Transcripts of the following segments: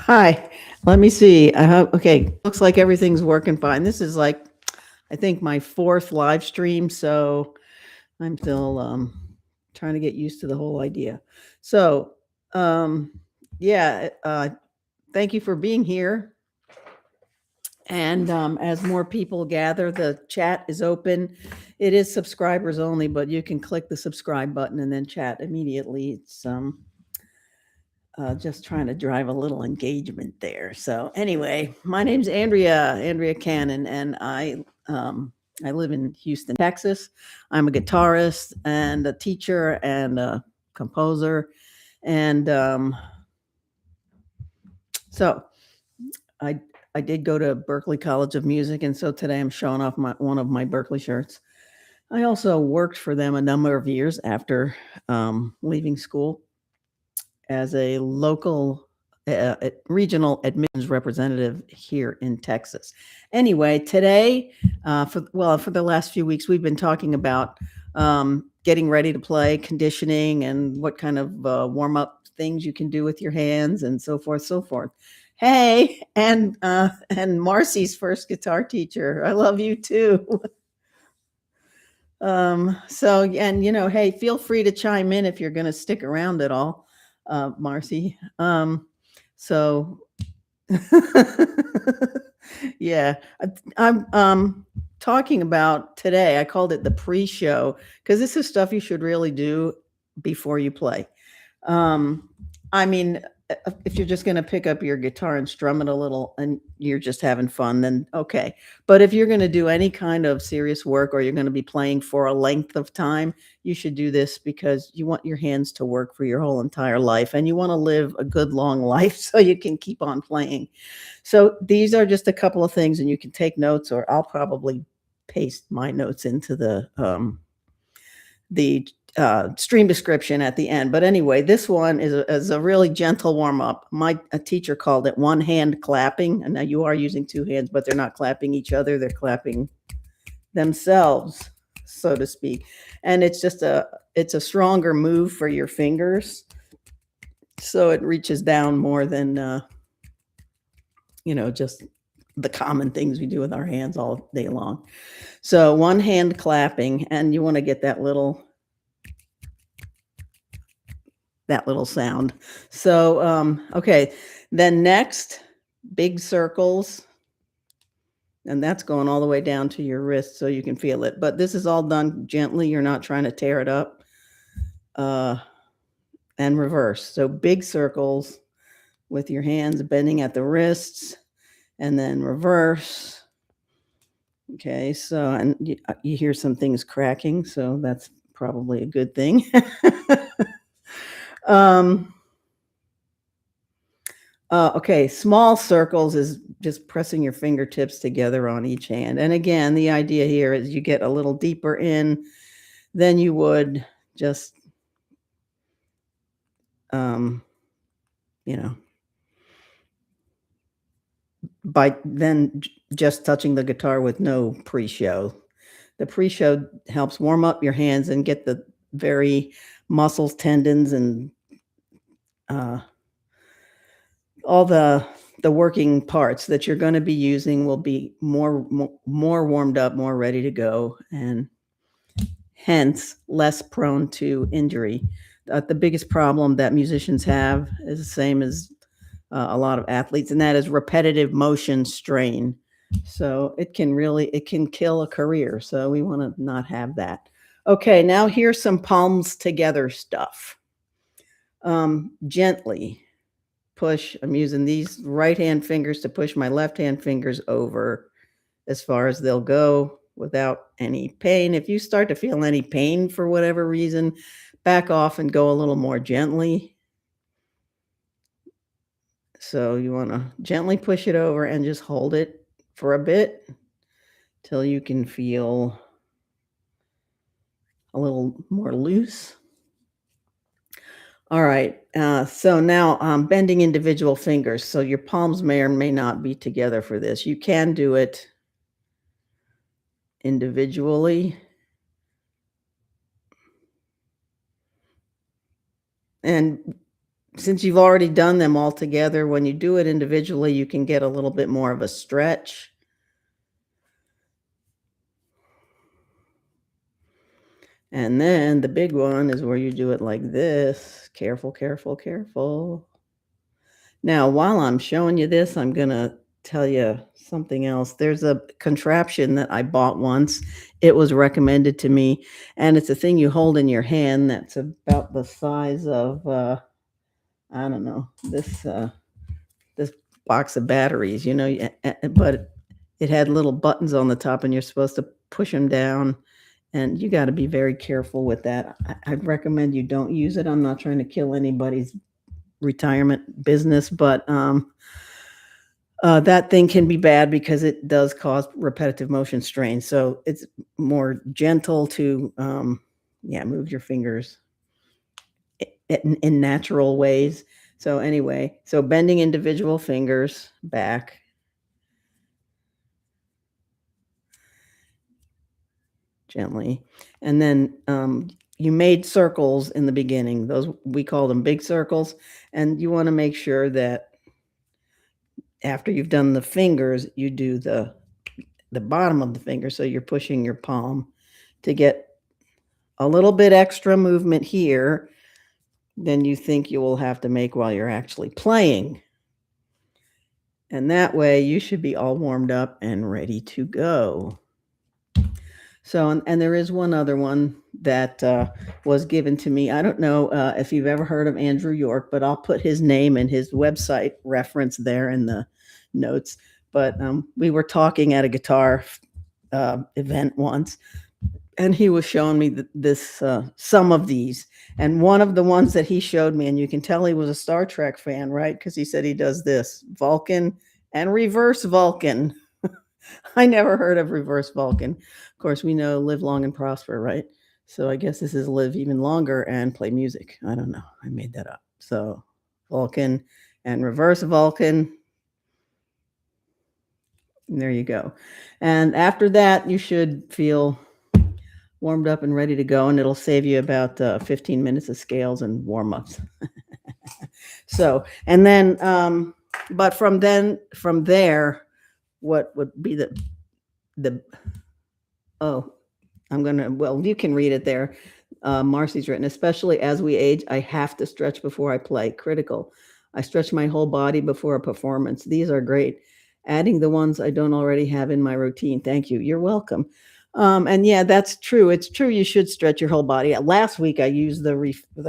Hi, let me see. I hope, okay, looks like everything's working fine. This is like, I think my fourth live stream, so I'm still trying to get used to the whole idea. So, um, yeah, thank you for being here. And as more people gather, the chat is open. It is subscribers only, but you can click the subscribe button and then chat immediately. It's just trying to drive a little engagement there. So anyway, my name's Andrea Cannon, and I live in Houston, Texas. I'm a guitarist and a teacher and a composer, and so I I did go to Berklee College of Music, and so today I'm showing off one of my Berklee shirts. I also worked for them a number of years after leaving school as a local regional admissions representative here in Texas. Anyway, today, for the last few weeks, we've been talking about getting ready to play, conditioning, and what kind of warm up things you can do with your hands, and so forth, so forth. Hey, and Marcy's first guitar teacher. I love you too. So, and hey, feel free to chime in if you're going to stick around at all, Marcy. So yeah, I'm talking about today. I called it the pre-show because this is stuff you should really do before you play. Um, I mean, if you're just going to pick up your guitar and strum it a little and you're just having fun, then okay. But if you're going to do any kind of serious work or you're going to be playing for a length of time, you should do this because you want your hands to work for your whole entire life and you want to live a good long life so you can keep on playing. So these are just a couple of things, and you can take notes, or I'll probably paste my notes into the stream description at the end. But anyway, this one is a really gentle warm up. A teacher called it one hand clapping. And now you are using two hands, but they're not clapping each other. They're clapping themselves, so to speak. And it's a stronger move for your fingers. So it reaches down more than, just the common things we do with our hands all day long. So one hand clapping, and you want to get that little sound. So, okay. Then next, big circles. And that's going all the way down to your wrist so you can feel it. But this is all done gently. You're not trying to tear it up. And reverse. So big circles with your hands bending at the wrists, and then reverse. Okay. So, and you hear some things cracking. So that's probably a good thing. um, okay, small circles is just pressing your fingertips together on each hand. And again, the idea here is you get a little deeper in than you would just, um, you know, by then just touching the guitar with no pre-show. The pre-show helps warm up your hands and get the very muscles, tendons, and uh, all the working parts that you're going to be using will be more warmed up, more ready to go, and hence less prone to injury. The biggest problem that musicians have is the same as a lot of athletes, and that is repetitive motion strain. So it can kill a career. So we want to not have that. Okay, now here's some palms together stuff. Gently push. I'm using these right hand fingers to push my left hand fingers over as far as they'll go without any pain. If you start to feel any pain for whatever reason, back off and go a little more gently. So you want to gently push it over and just hold it for a bit till you can feel a little more loose. All right. So now bending individual fingers. So your palms may or may not be together for this. You can do it individually. And since you've already done them all together, when you do it individually, you can get a little bit more of a stretch. And then the big one is where you do it like this. Careful, careful, careful. Now, while I'm showing you this, I'm gonna tell you something else. There's a contraption that I bought once. It was recommended to me, and it's a thing you hold in your hand that's about the size of, I don't know, this box of batteries, you know, but it had little buttons on the top, and you're supposed to push them down, and you gotta be very careful with that. I'd recommend you don't use it. I'm not trying to kill anybody's retirement business, but, that thing can be bad because it does cause repetitive motion strain, so it's more gentle to, yeah, move your fingers in natural ways. So anyway, so bending individual fingers back gently, and then, you made circles in the beginning. Those we call them big circles, and you wanna make sure that after you've done the fingers, you do the bottom of the finger, so you're pushing your palm to get a little bit extra movement here than you think you will have to make while you're actually playing. And that way, you should be all warmed up and ready to go. So, and there is one other one that, was given to me. I don't know, if you've ever heard of Andrew York, but I'll put his name and his website reference there in the notes. But, we were talking at a guitar, event once, and he was showing me this, some of these, and one of the ones that he showed me, and you can tell he was a Star Trek fan, right? Because he said he does this, Vulcan and Reverse-Vulcan. I never heard of Reverse-Vulcan. Of course, we know live long and prosper, right? So I guess this is live even longer and play music. I don't know. I made that up. So Vulcan and Reverse-Vulcan. There you go. And after that, you should feel warmed up and ready to go, and it'll save you about 15 minutes of scales and warm-ups. So, and then, but from there, what would be the oh, well, you can read it there. Marcy's written, especially as we age, I have to stretch before I play. Critical. I stretch my whole body before a performance. These are great. Adding the ones I don't already have in my routine. Thank you. You're welcome. And yeah, that's true. It's true. You should stretch your whole body. Last week, I used the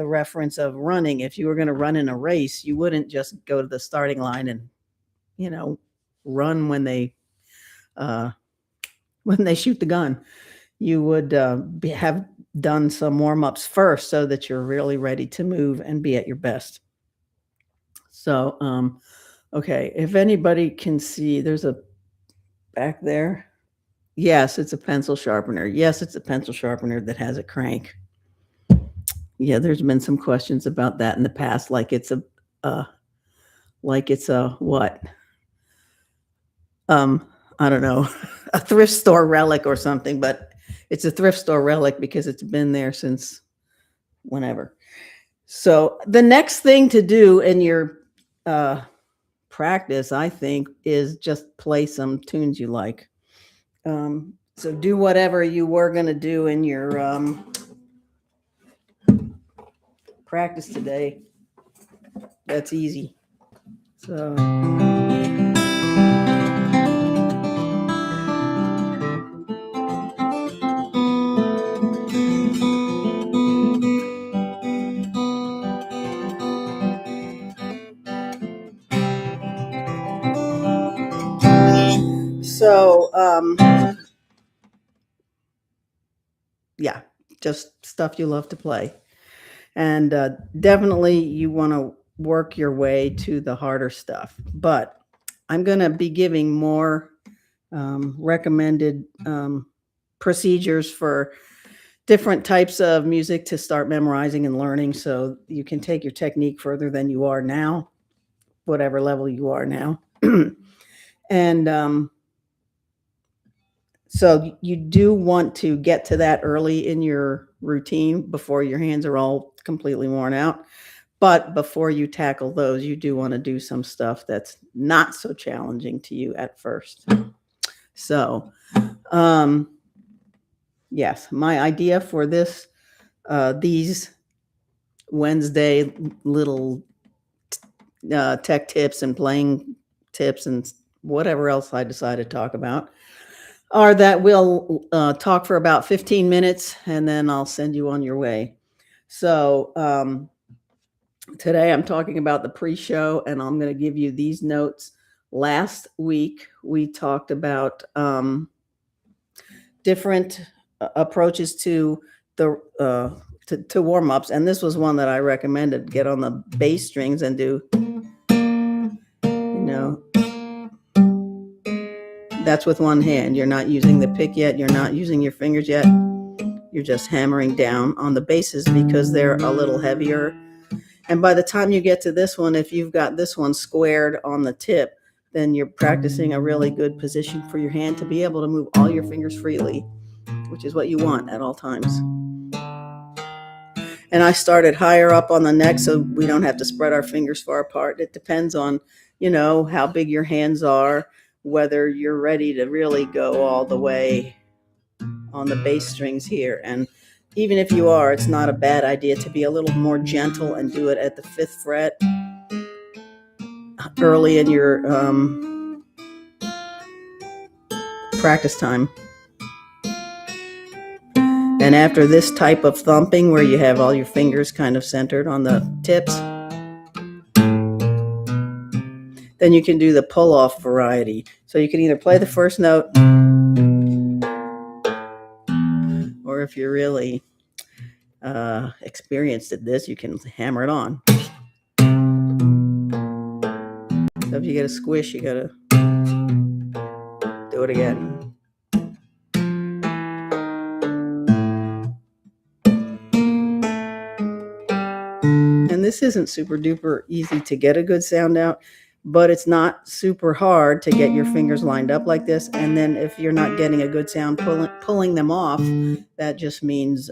reference of running. If you were going to run in a race, you wouldn't just go to the starting line and, you know, run uh, when they shoot the gun. You would have done some warm ups first so that you're really ready to move and be at your best. So, okay, if anybody can see, there's a back there. Yes, it's a pencil sharpener. Yes, it's a pencil sharpener that has a crank. Yeah, there's been some questions about that in the past, uh, like it's a what? Um, I don't know, a thrift store relic or something, but it's a thrift store relic because it's been there since whenever. So the next thing to do in your uh, practice, I think, is just play some tunes you like. So do whatever you were going to do in your practice today. That's easy. So. So, yeah, just stuff you love to play. And definitely you want to work your way to the harder stuff. But I'm going to be giving more recommended procedures for different types of music to start memorizing and learning so you can take your technique further than you are now, whatever level you are now. And so you do want to get to that early in your routine before your hands are all completely worn out. But before you tackle those, you do want to do some stuff that's not so challenging to you at first. So, yes, my idea for these Wednesday little tech tips and playing tips and whatever else I decide to talk about are that we'll talk for about 15 minutes and then I'll send you on your way. So today I'm talking about the pre-show and I'm going to give you these notes. Last week we talked about different approaches to the to warm-ups, and this was one that I recommended. Get on the bass strings and do, that's with one hand. You're not using the pick yet. You're not using your fingers yet. You're just hammering down on the basses because they're a little heavier. And by the time you get to this one, if you've got this one squared on the tip, then you're practicing a really good position for your hand to be able to move all your fingers freely, which is what you want at all times. And I started higher up on the neck so we don't have to spread our fingers far apart. It depends on, how big your hands are, whether you're ready to really go all the way on the bass strings here. And even if you are, it's not a bad idea to be a little more gentle and do it at the 5th fret early in your practice time. And after this type of thumping where you have all your fingers kind of centered on the tips, then you can do the pull-off variety. So you can either play the first note, or if you're really experienced at this, you can hammer it on. So if you get a squish, you gotta do it again. And this isn't super duper easy to get a good sound out, but it's not super hard to get your fingers lined up like this. And then if you're not getting a good sound pulling them off, that just means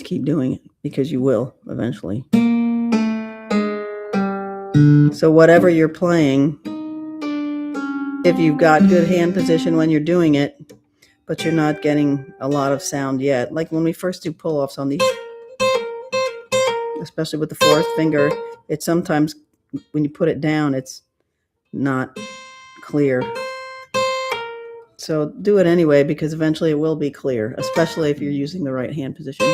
keep doing it, because you will eventually. So whatever you're playing, if you've got good hand position when you're doing it, but you're not getting a lot of sound yet, like when we first do pull-offs on these, especially with the 4th finger, it's sometimes when you put it down, it's not clear. So do it anyway, because eventually it will be clear, especially if you're using the right hand position.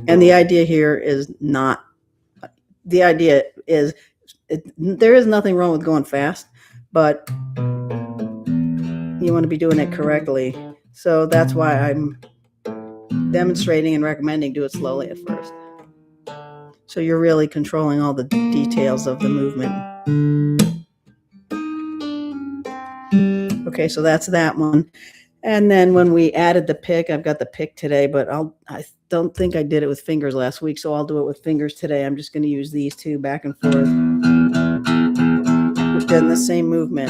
And the idea here is there is nothing wrong with going fast, but you want to be doing it correctly. So that's why I'm demonstrating and recommending do it slowly at first. So you're really controlling all the details of the movement. Okay, so that's that one. And then when we added the pick, I've got the pick today, but I don't think I did it with fingers last week, so I'll do it with fingers today. I'm just going to use these two back and forth. We've done the same movement.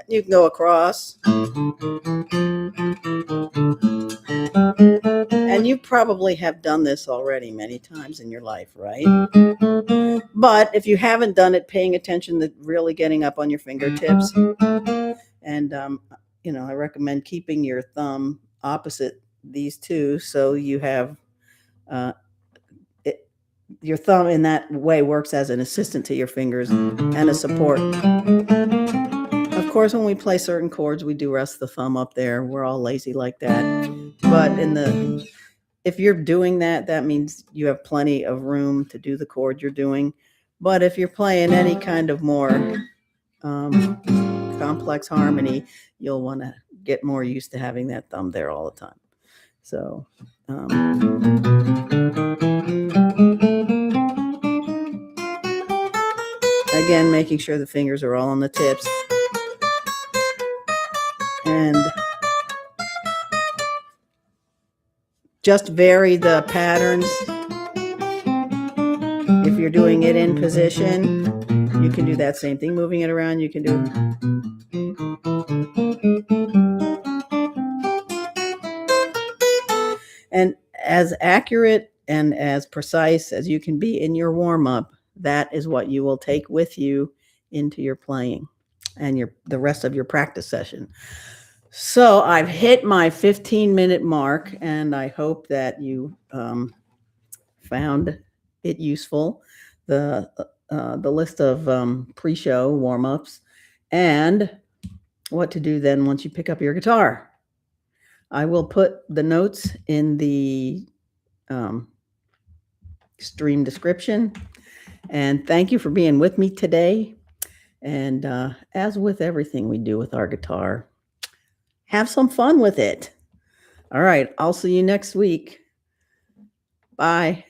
You can go across. And you probably have done this already many times in your life, right? But if you haven't done it, paying attention to really getting up on your fingertips. And, I recommend keeping your thumb opposite these two, so you have your thumb in that way works as an assistant to your fingers and a support. Of course, when we play certain chords, we do rest the thumb up there. We're all lazy like that. But if you're doing that, that means you have plenty of room to do the chord you're doing. But if you're playing any kind of more complex harmony, you'll want to get more used to having that thumb there all the time. So again, making sure the fingers are all on the tips. And just vary the patterns. If you're doing it in position, you can do that same thing. Moving it around, you can do. And as accurate and as precise as you can be in your warm-up, that is what you will take with you into your playing and the rest of your practice session. So I've hit my 15-minute mark, and I hope that you found it useful. The list of pre-show warm-ups and what to do then once you pick up your guitar. I will put the notes in the stream description. And thank you for being with me today. And as with everything we do with our guitar, have some fun with it. All right, I'll see you next week. Bye.